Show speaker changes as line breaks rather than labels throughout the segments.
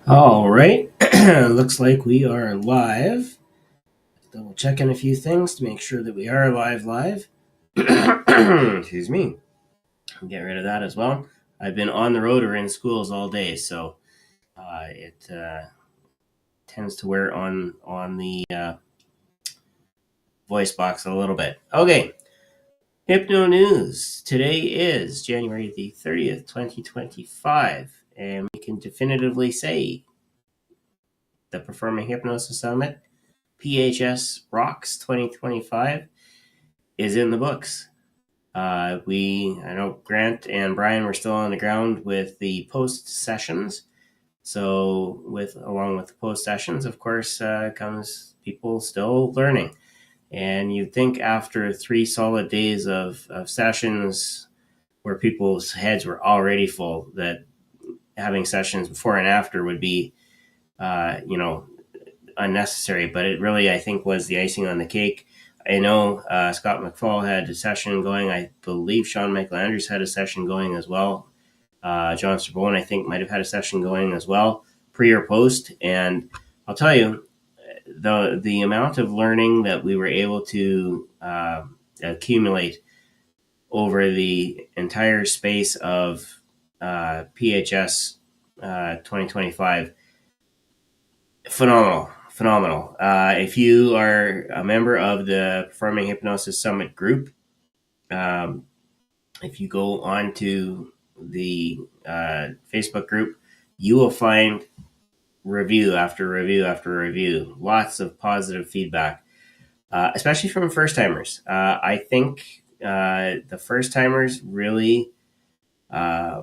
All right. Looks like we are live. Double checking a few things to make sure that we are live. Excuse me. Get rid of that as well. I've been on the road or in schools all day, so it tends to wear on the voice box a little bit. Okay. Hypno News. Today is January the 30th, 2025, and we can definitively say the Performing Hypnosis Summit PHS Rocks 2025 is in the books. I know Grant and Brian were still on the ground with the post sessions. So, along with the post sessions, of course, comes people still learning. And you'd think after 3 solid days of sessions where people's heads were already full, that having sessions before and after would be, you know, unnecessary, but it really, I think, was the icing on the cake. I know Scott McFall had a session going. I believe Sean Michael Andrews had a session going as well. John Strabone, I think, might have had a session going as well, pre or post. And I'll tell you, the amount of learning that we were able to accumulate over the entire space of PHS 2025, phenomenal. If you are a member of the Performing Hypnosis Summit group, um, if you go on to the Facebook group, you will find review after review after review, lots of positive feedback, especially from first timers. I think the first timers really uh,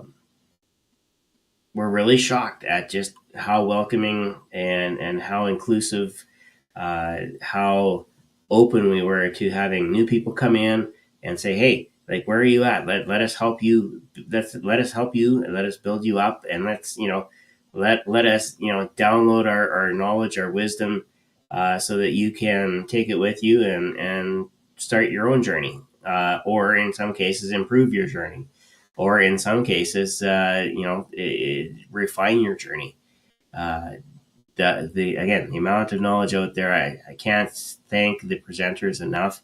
were really shocked at just how welcoming and how inclusive, how open we were to having new people come in and say, "Hey, like, where are you at? Let us help you. Let us help you, and let us build you up, and let us download our knowledge, our wisdom, so that you can take it with you and start your own journey, or in some cases improve your journey, or in some cases, refine your journey." Uh, the amount of knowledge out there, I can't thank the presenters enough.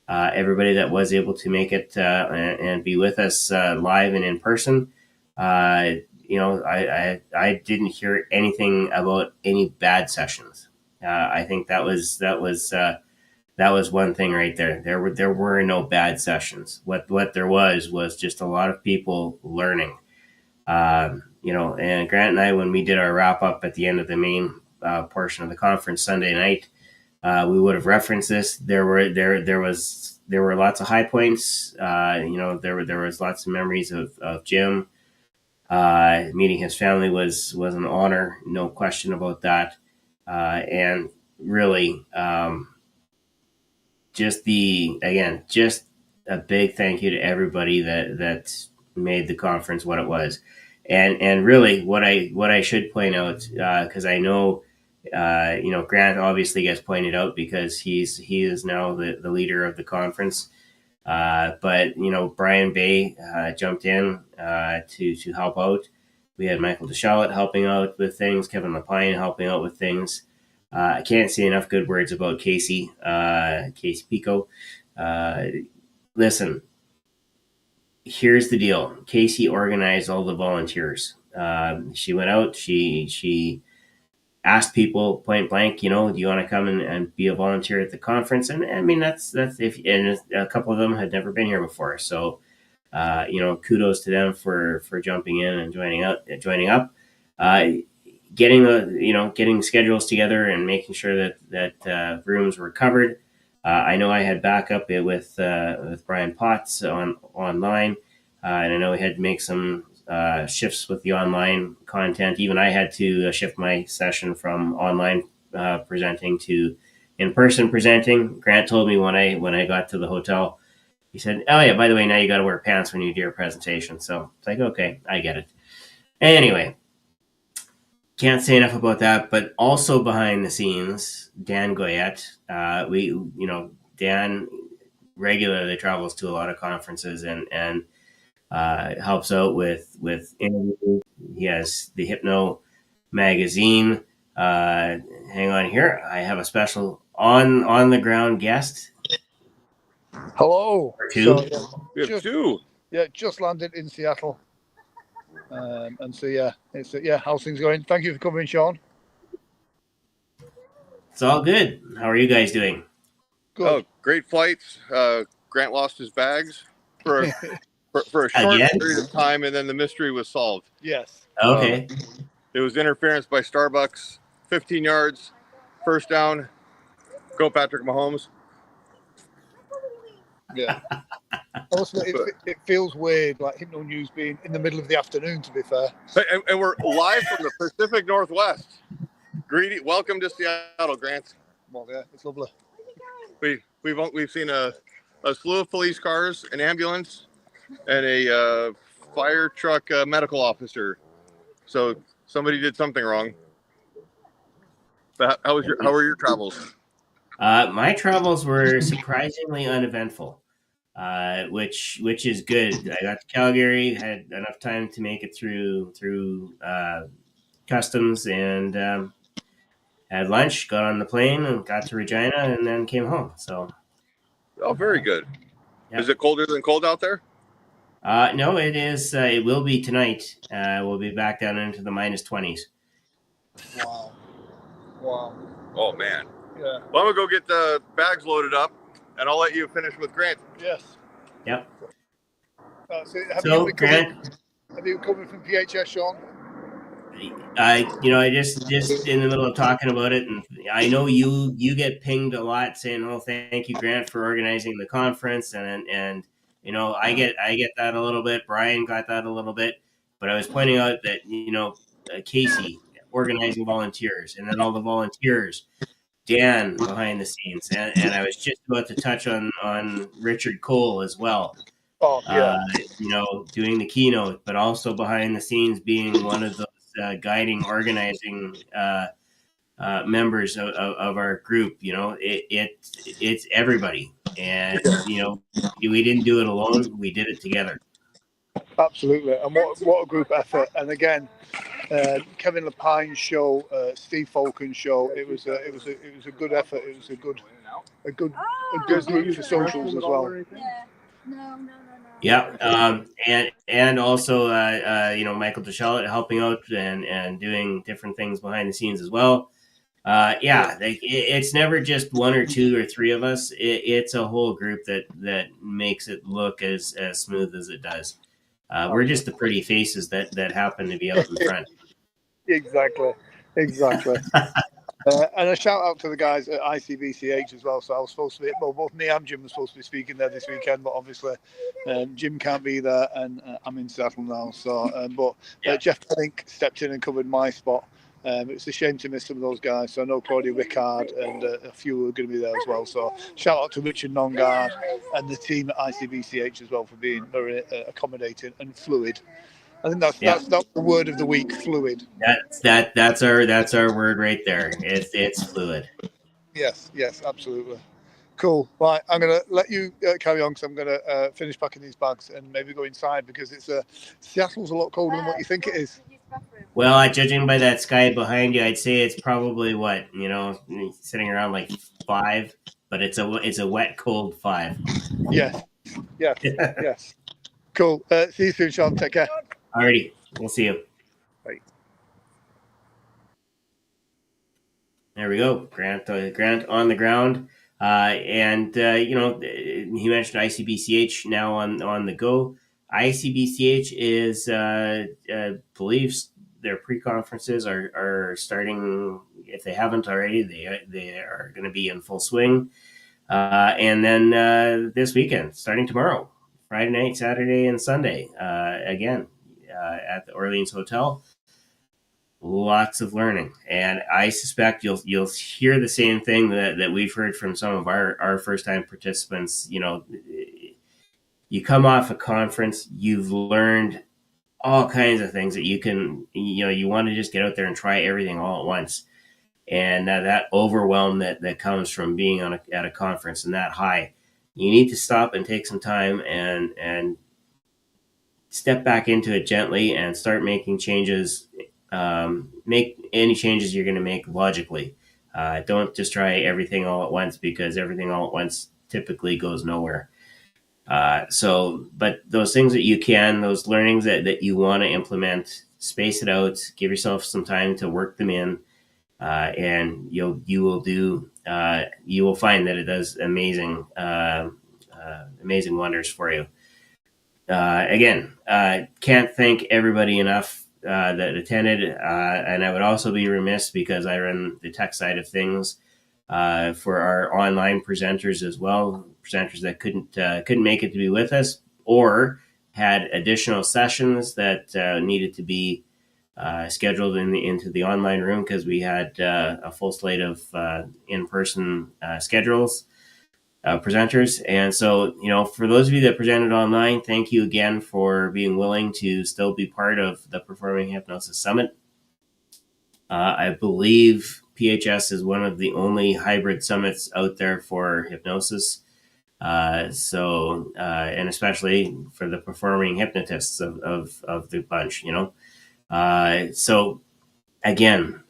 Everybody that was able to make it and be with us live and in person. I didn't hear anything about any bad sessions. I think that was one thing right there. There were no bad sessions. What there was just a lot of people learning. And Grant and I, when we did our wrap up at the end of the main portion of the conference Sunday night, we would have referenced this. There were lots of high points. There was lots of memories of Jim. Meeting his family was an honor, no question about that. And really, just a big thank you to everybody that made the conference what it was. And really, what I should point out, because I know, Grant obviously gets pointed out because he is now the leader of the conference. But Brian Bay jumped in to help out. We had Michael DeShalit helping out with things, Kevin Lapine helping out with things. I can't say enough good words about Casey Pico. Uh, Listen, here's the deal. Casey organized all the volunteers. She went out. She asked people point blank, do you want to come and be a volunteer at the conference? And I mean, that's if and a couple of them had never been here before. So, kudos to them for jumping in and joining up. Uh, getting schedules together and making sure that rooms were covered. I know I had backup with Brian Potts online, and I know we had to make some shifts with the online content. Even I had to shift my session from online presenting to in person presenting. Grant told me when I got to the hotel, he said, "Oh yeah, by the way, now you got to wear pants when you do your presentation." So it's like, okay, I get it. Anyway, can't say enough about that. But also behind the scenes, Dan Goyette, Dan regularly travels to a lot of conferences and helps out with interviews. He has the Hypno. magazine. Hang on here. I have a special on the ground guest.
Hello.
Or two.
So,
We have two.
Yeah, just landed in Seattle. And so how's things going? Thank you for coming, Sean.
It's all good. How are you guys doing?
Good.
Oh, great flights. Grant lost his bags for a short
Again?
period of time, and then the mystery was solved.
Yes.
Okay.
It was interference by Starbucks, 15 yards, first down. Go Patrick Mahomes.
Yeah. Also, it feels weird, like HypnoNews being in the middle of the afternoon, to be fair.
And we're live from the Pacific Northwest. Welcome to Seattle, Grant.
Well, yeah, it's lovely.
We've seen a slew of police cars, an ambulance, and a fire truck medical officer. So somebody did something wrong. But how were your travels?
My travels were surprisingly uneventful, which is good. I got to Calgary, had enough time to make it through customs, and had lunch, got on the plane, and got to Regina, and then came home. So,
very good.
Yeah.
Is it colder than cold out there?
No, it is. It will be tonight. We'll be back down into the minus 20s.
Wow.
Oh man.
Yeah.
Well, I'm gonna go get the bags loaded up, and I'll let you finish with Grant.
Yes.
Yep.
Have you recovered from PHS, Sean?
I just in the middle of talking about it, and I know you get pinged a lot saying, "Oh, thank you, Grant, for organizing the conference," and I get that a little bit. Brian got that a little bit, but I was pointing out that Casey organizing volunteers, and then all the volunteers, Dan behind the scenes, and I was just about to touch on Richard Cole as well.
Oh yeah.
Doing the keynote, but also behind the scenes being one of those guiding, organizing members of our group. It's everybody, and we didn't do it alone. We did it together.
Absolutely, and what a group effort! And again, Kevin Lepine's show, Steve Falcon's show. It was a good effort. It was a good group for socials as well.
Yeah. No.
Yeah, and also Michael DeShaw helping out and doing different things behind the scenes as well. It's never just one or two or three of us. It's a whole group that makes it look as smooth as it does. We're just the pretty faces that happen to be out in front.
Exactly. And a shout out to the guys at ICBCH as well. So I was supposed to be, both me and Jim were supposed to be speaking there this weekend, but obviously Jim can't be there, and I'm in Seattle now. So, Jeff Penning stepped in and covered my spot. It's a shame to miss some of those guys. So I know Claudia Rickard and a few are going to be there as well. So shout out to Richard Nongard and the team at ICBCH as well for being very accommodating and fluid. I think that's the word of the week, fluid.
That's our word right there. It's fluid.
Yes, absolutely. Cool. Right, I'm going to let you carry on because I'm going to finish packing these bags and maybe go inside because Seattle's a lot colder than what you think it is.
Well, judging by that sky behind you, I'd say it's probably sitting around like 5, but it's a wet, cold 5.
Yes. Cool. See you soon, Sean. Take care.
Alrighty, we'll see you.
Bye.
There we go. Grant on the ground. He mentioned ICBCH now on the go. ICBCH is believes their pre-conferences are starting. If they haven't already, they are going to be in full swing. And then this weekend, starting tomorrow, Friday night, Saturday, and Sunday, again at the Orleans Hotel. Lots of learning, and I suspect you'll hear the same thing that we've heard from some of our first time participants. You come off a conference, you've learned all kinds of things that you can, you want to just get out there and try everything all at once, and that overwhelm that comes from being at a conference and that high, you need to stop and take some time and step back into it gently and start making changes make any changes you're going to make logically. Don't just try everything all at once, because everything all at once typically goes nowhere. But those things that you can, those learnings that you want to implement, space it out, give yourself some time to work them in, and you will find that it does amazing wonders for you. Again, can't thank everybody enough that attended, and I would also be remiss, because I run the tech side of things, for our online presenters as well, presenters that couldn't make it to be with us, or had additional sessions that needed to be scheduled into the online room, because we had a full slate of in-person schedules. Presenters. And so, for those of you that presented online, thank you again for being willing to still be part of the Performing Hypnosis Summit. I believe PHS is one of the only hybrid summits out there for hypnosis. And especially for the performing hypnotists of the bunch, So again,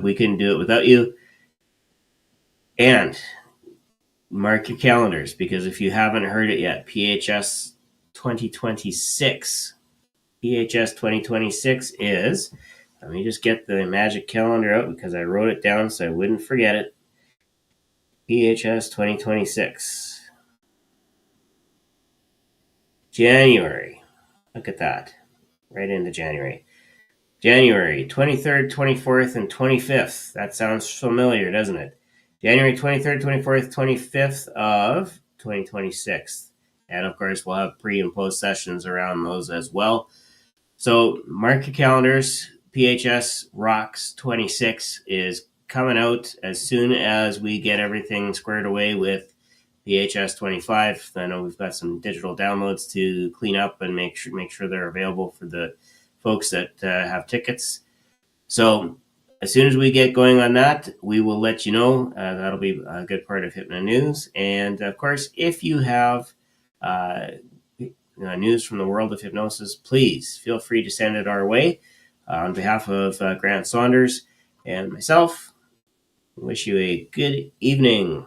we couldn't do it without you. And mark your calendars, because if you haven't heard it yet, PHS 2026 is, let me just get the magic calendar out, because I wrote it down so I wouldn't forget it. PHS 2026, January. Look at that, right into January 23rd, 24th, and 25th. That sounds familiar, doesn't it? January 23rd, 24th, 25th of 2026. And of course, we'll have pre and post sessions around those as well. So mark your calendars. PHS Rocks 26 is coming out as soon as we get everything squared away with PHS 25. I know we've got some digital downloads to clean up and make sure they're available for the folks that have tickets. So as soon as we get going on that, we will let you know. That'll be a good part of HypnoNews. And of course, if you have news from the world of hypnosis, please feel free to send it our way. On behalf of Grant Saunders and myself, I wish you a good evening.